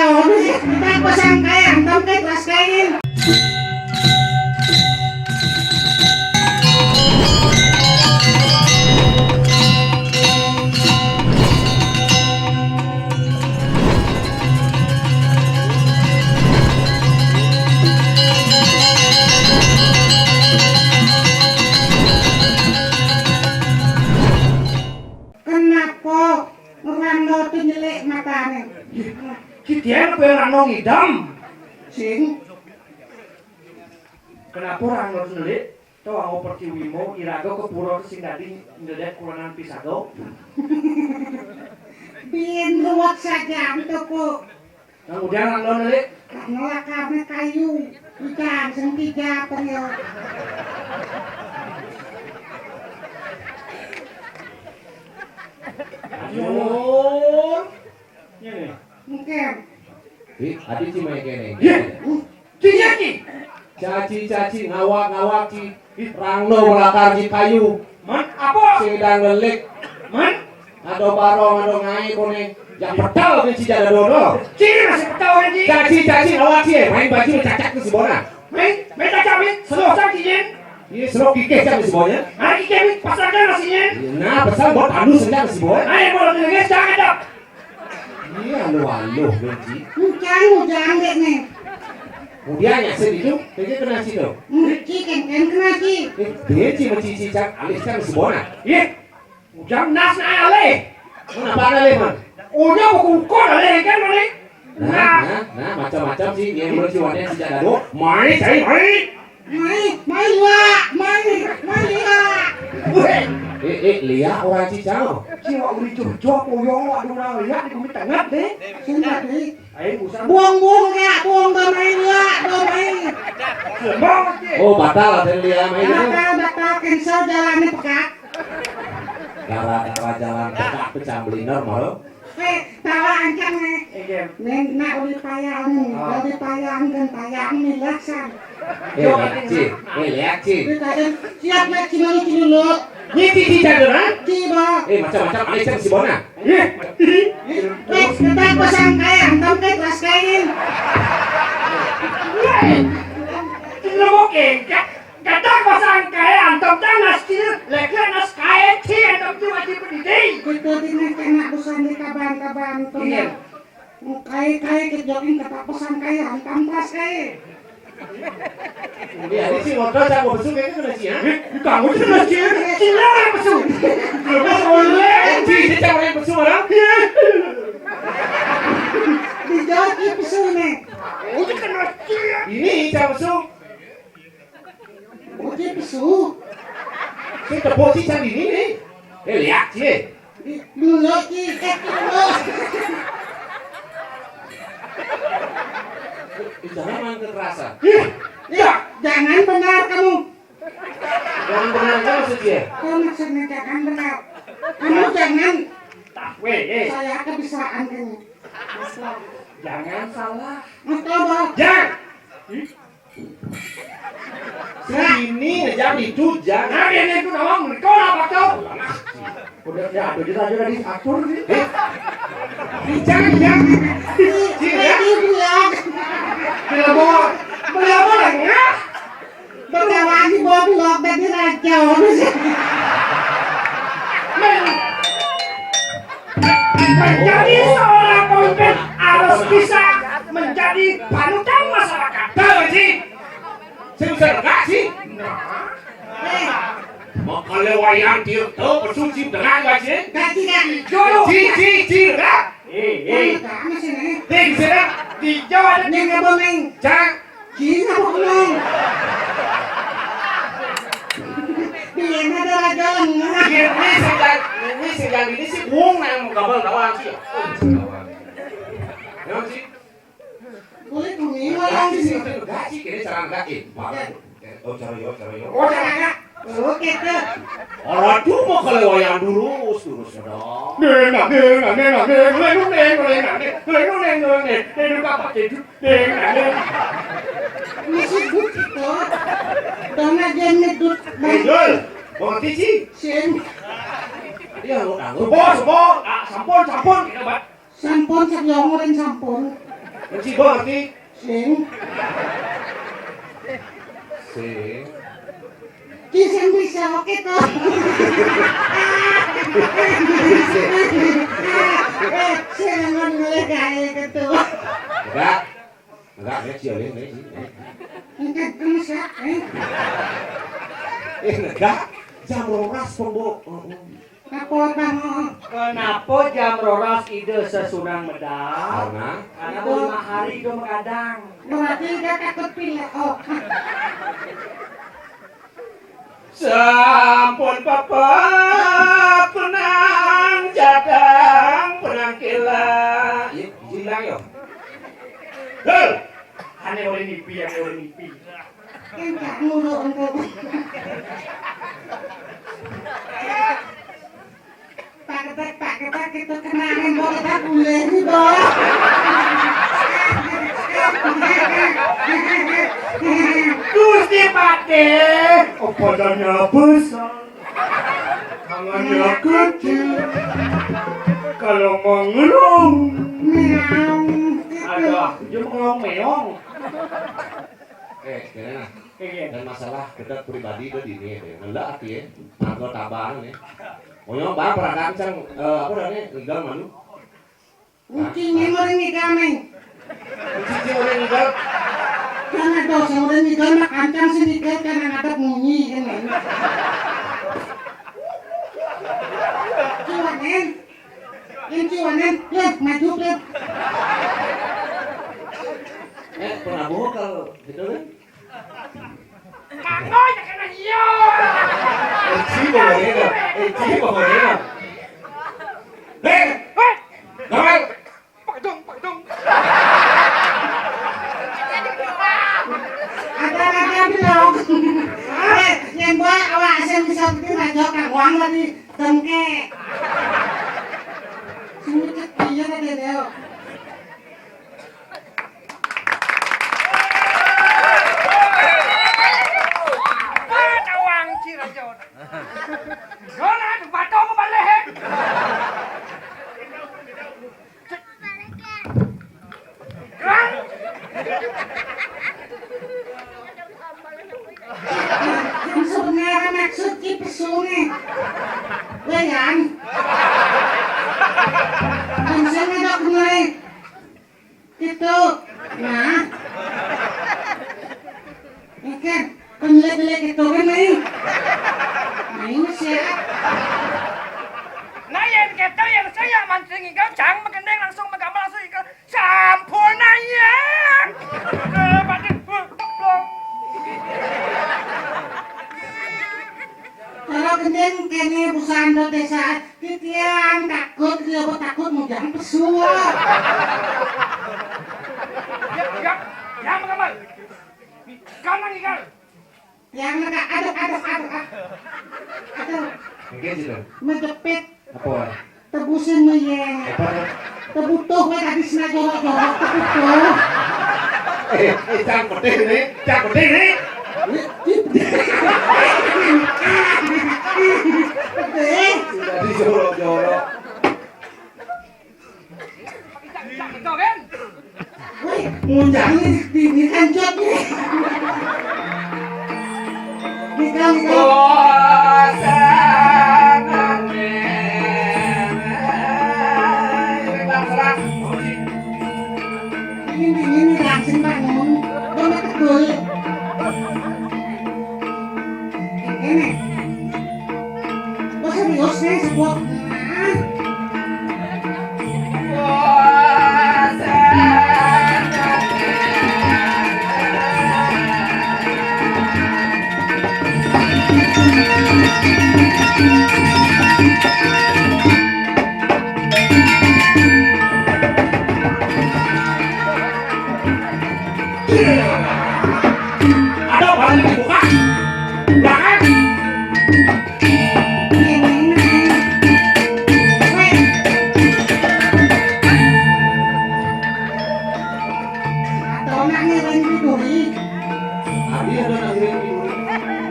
jauh sih. Kita pasang kayak antam kayak kelas kain. Kenapa Rano tuh nyelek matanya? Kita Rano ngidam. Sing Kenapa Rano nyelek? Tahu aku perciwi mau irago ke pura sing tadi ndelek kulanan pisado. bikin ruwet saja untukku. Kemudian Rano nyelek. Rano karena kayu. Ikan sentiga penyo. Aduh. Ini. Mungkin. Adi ci may kene. Ki. Caci ngawak ci rangno melakar ci kayu. Man apa? Sedang lelik. Man Ado barong ado ngai kone. Ya pedal ke ci jada dodo. Ci masih tahu lagi. Caci ngawak ci main baju cacak ke si bona. Main cacak main selo sakinya. Ini serok kike ci si bonya. Hari kami pasarkan nasinya. Nah, besar bot anu senja si boy. Ayo mau lagi jangan dak. Iya alo benci. Hujan deh nih. Kemudian ya itu, jadi kena ci do. Chicken kan kena ci. Benci menci cak alis kan si bona. Iya. Ujang nas na ale. Kenapa ale man? Udah buku kok ale kan ale. Nah, macam-macam sih yang belum ciwannya si jada do. Mari cari mari. Mai lah. Lihat orang cicau. Jiwa uli jojok koyong aduh na lihat di bumi tengah deh. Sumpah deh. Ayo usah. Buang ya, buang domai lah, domai. Sembang. Oh, batal ada lihat main itu. Batal cancel jalannya pekat. Gara-gara jalan pecah pecah beli normal. Tawa ancang nih. Iya. Nak uli payang dan payang nih laksan. Lihat ci. Siap nak cimali dulu. Ini ci jada. Ciba. Macam-macam alis kan si bona. Iya. Kita pasang kayak antam kayak kelas kain. Lo mau kengkak. Kata pasang kaya antum tanas kiri lekar nas kaya ti antum tu wajib berdiri. Kita tinggal kena busan di kaban tuh. Iya. Kayak kejokin kata pasang kayak antam kelas kain. Ini si motor saya mau besuk kayaknya kena ci ya. Kamu tu nas kiri. Cina besul. Kalau boleh. Ci cicak orang besuk orang. Dijoki pesul nih. Udah kena kiri. Ini cak besuk. Oke pesul. Si tepuk cicak ini nih. Lihat ci. Dulu dulu. Jangan main kekerasan. Ya. Jangan benar kamu. Jangan benar kan maksudnya. Kau maksudnya jangan benar. Kamu jangan. Tak weh. Saya kebisaan kamu. Jangan salah. Coba. Jangan. Sini ngejam itu jangan. Nah dia itu nawang kau apa kau? Udah ya aduh kita aja tadi atur sih. Jangan. Bila lagi ya? Berkawan di bawah blok dari raja. Menjadi seorang pemimpin harus bisa menjadi panutan masyarakat. Tahu sih? Saya bisa enggak sih? Makanya wayang dia tahu bersuci dengan enggak sih? Tidak. Dulu. Ci enggak? Kamu sini. Ting sini. Di Jawa ada Ini nggak boleh. Jangan. Cina boleh. Biar ada raja lengah. Ini sedang ini sih buang yang kabel kawan sih. Ya sih. Boleh kami Enggak orang di sih sini. enggak sih kira cara enggak Oh cara yo. Oh jangan. Oke tuh. Orang cuma kalau wayang dulu sudah. Neng. Masih but itu. Dona jenis dut. Jol, mau sih? Sen. Dia nganggur. Sampun. Kita bat. Sampun sebyong orang sampun. Cibo ngerti? Sing. Sing. Kisah bisa oke toh. Jangan mulai kayak gitu. Enggak, ya ciolin nih. Enggak bisa. Enggak, jam roras pembo. Apa kamu? Kenapa jam roras ide sesunang medang? Karena 5 hari itu mengadang. Berarti dia takut pilih. Oh. Sampun papa penang jadang penang kila. Hilang yo. Hei, Ane boleh mimpi, ane boleh mimpi. Enggak mulu untuk. Pak itu kenangan boleh tak boleh di bawah. Gusti Pate, badannya besar, tangannya kecil, kalau mengelung, aduh, dia mengelong-meong. kena. Kayak Dan masalah kita pribadi itu di ini, nggak arti ya, naga tabang nih. Mau nyoba perakan cang apa namanya legal malu? Kucingnya orang nikah neng. Cici orang legal. Karena dosa orang nikah mah kancang sih nikah karena ada bunyi kan neng. Ciwanen, yang ciwanen, lihat maju lihat. Pernah bohong kalau gitu kan? Kanggo ya kena hiyo. Cici boleh. Hei, Noel. Pakdong. Ada belum? Yang buat awak asal bisa itu raja kawang tadi tengke. Semua cekinya tadi dia. Pacawang Cirajon. Zona bato mo balehe. Yang sebenarnya maksud kipesunnya. Bayan. Langsung ada mulai. Gitu. Nah. Oke. Penjelek-jelek itu kan nih. Nah ini siap. Nah yang kata yang saya mancing ikan cang mengendeng langsung mengambil langsung ikan sampurna ya. Kalau gendeng kene busanda desa titian takut dia takut mau jam pesuah. Ya mengambil. Kanan ikan. Yang nak aduk. Mungkin sih dong. Menjepit Apa? tebusin meyeng. Apa? Tebutuh we tadi sena jorok-jorok tebutuh. Cang penting nih. Jadi jorok. Itu kan? Wih, munjangnya ini hancur nih. Nikah. Ini langsung bangun. Bama tegul. Ini. Oh serius nih sebuah. Ada barang yang dibuka. Belakang. Atau nak ngiring diduri. Abi ada nanggiring di duri.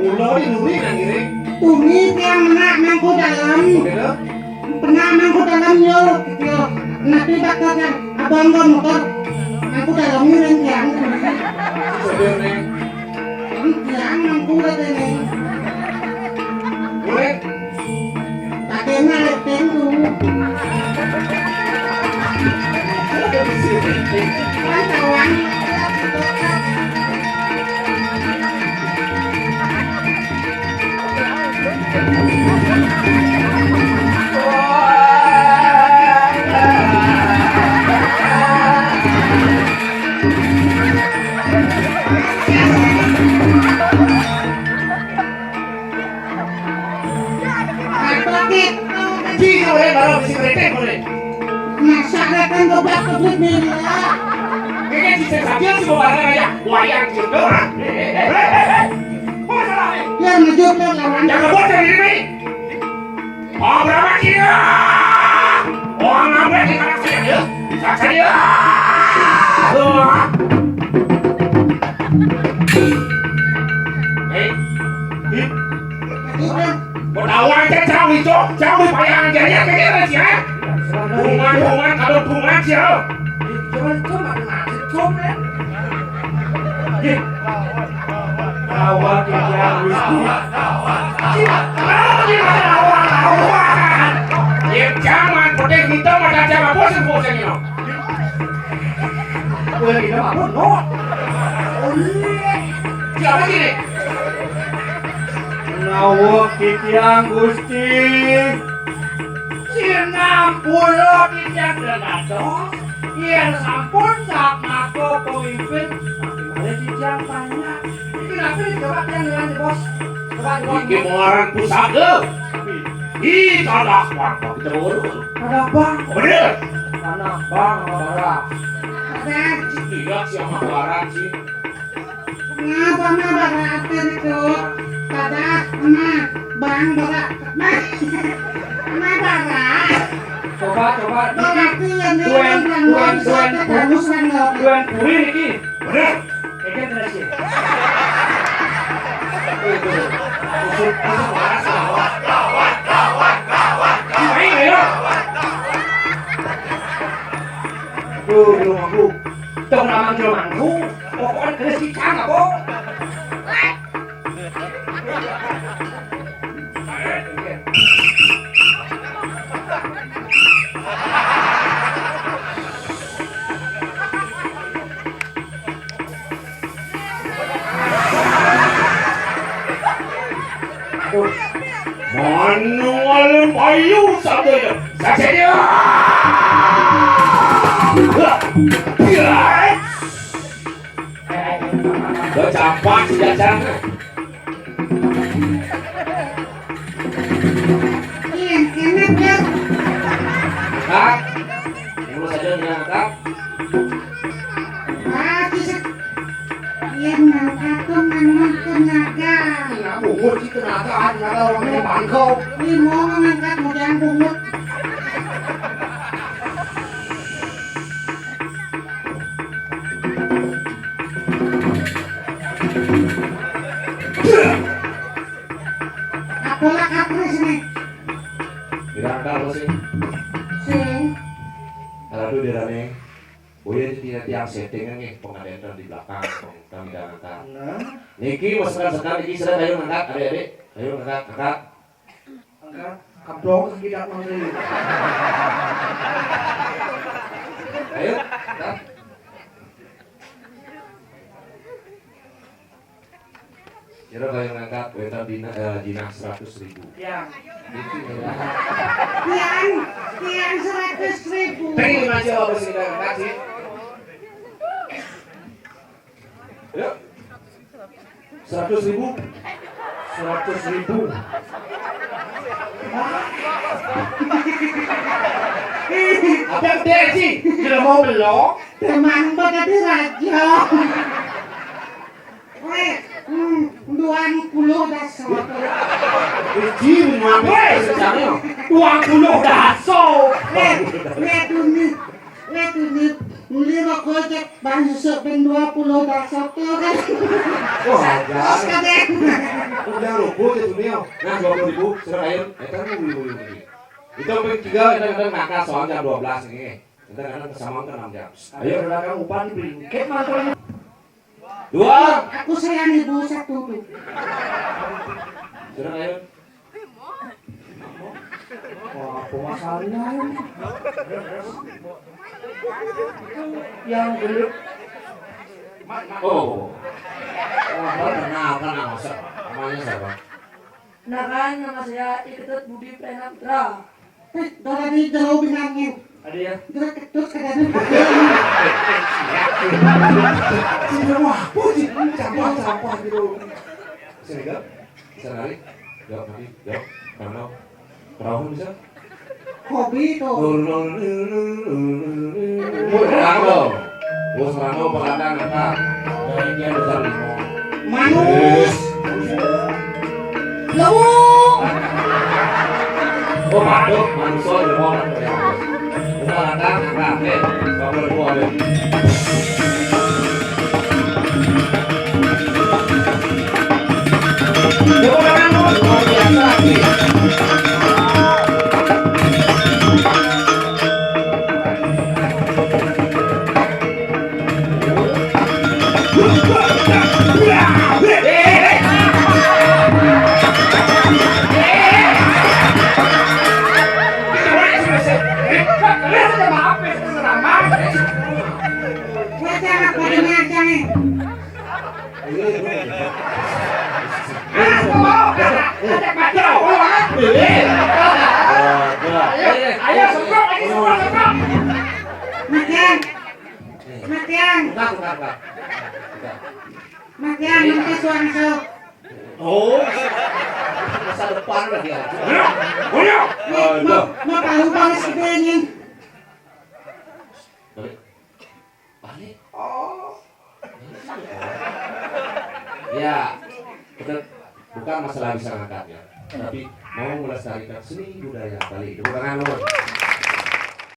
Mula di duri nanggiring. Tuni tiang nak mangku dalam. Oke Pernah mangku dalam yo gitu. Nabi bakal kan abang motor. Aku udah miring yang. Sodor nih. Yang mangkurat ini. Murid. Pakai ngalep tentu. Kawan. Baru bisa kretek boleh. Masa datang ke belakang begini ya? Ini bisa saja sih barang aja. Wayang gitu. Masalahnya. Ya maju ke lawan. Jangan buat dari ini. Oh berapa kilo? Oh ngambil di kanan saya ya. Saksa dia. Berdawan aja jauh itu, jauh payah aja ya kayaknya sih ya. Bungan kalau bungan sih ya. Jangan cuma ngasih cuma. Awak yang whisky. Yang jangan petik hitam ada jangan bosan ini. Boleh kita apa? No. Siapa sih? Nawak kitiang Gusti. Sinam pulo kitiang denados. Yen sampun sak mako pemimpin. Tapi malah kitiang banyak. Iki nabi coba yang dengan bos. Iki orang pusaka. Ih, kalah bang, kita urus. Ada bang. Bener. Anak bang marah. Ada. Iya siapa barat sih? Ngapa barat itu? Pada emak bang barat. Emak barat. Coba. Barat itu yang Duen duen puri iki. Bener. Eken terasi. Usut barat sama. Main ayo. Belum aku. Tong ramang aku. Pokoknya kena sikang apa? Manual payu saja. Saja. Bercampur jajannya. Iya, enak ya. Kak, dulu saja diangkat. Bisa. Iya, ngangkat tuh ngangkat tenaga. Pungut si tenaga orang ini bangkau. Ini mau ngangkat mau jangan pungut. Apalah kapres nih? Dirangkal sih. Sing. Kalau itu dirane. Boleh tiang settingan nih pengadaan di belakang, kami angkat. Niki masukkan sekali niki sudah ayo angkat, adik-adik, ayo angkat. Kablong tidak mau dari. Ayo, angkat. Kira kayak ngangkat wetan jinah 100.000. Ya. Tiang 100.000. Terima kasih apa sih kita angkat sih? Yuk. 100.000. 100.000. Apa yang gede sih? Tidak mau belok. Teman pada di raja. Weh, 20 dah soto. Biji apa sejarahnya? 20 daso. Weh tunip. Muli rokok cek bang susuk ben 20 dah soto kan. Wah, jangan. Sekadang. Udah rubuh itu nih. Nah, 20.000 serah air. Itu kan 20.000. Itu tiga kadang-kadang nakal soal jam 12 nih. Kita kan kesamaan kan 6 jam. Ayo dagang upah dibeli. Kayak mana? 2. Aku sayang ibu satu tuh. Sudah ayo. Wah, apa masalahnya? Yang dulu. Oh. Oh, kenal siapa? Namanya siapa? Kenalkan, nama saya Iketut Budi Prena Putra. Dari di jauh bilangnya. Ada ya? Gerak ketut kadang. Wah, puji sampah gitu. Sini gak? Sehari? Jawab nanti, jawab. Karena perahu bisa? Hobi tuh. Seranggo. Seranggo peladang apa? Dari dia besar limo. Manus. Lawu. Oh, maduk, manusia udah mau kan? Peladang apa? Gak boleh boleh. Luar biasa lagi. Wajah apa ini aja nih? Matian, nanti suang sok. Oh, masa depan lagi aja. Mau tahu bang segede ini? Balik. Ya, kita bukan masalah bisa ngangkat ya, tapi mau melestarikan seni budaya Bali. Tepuk tangan, Lur.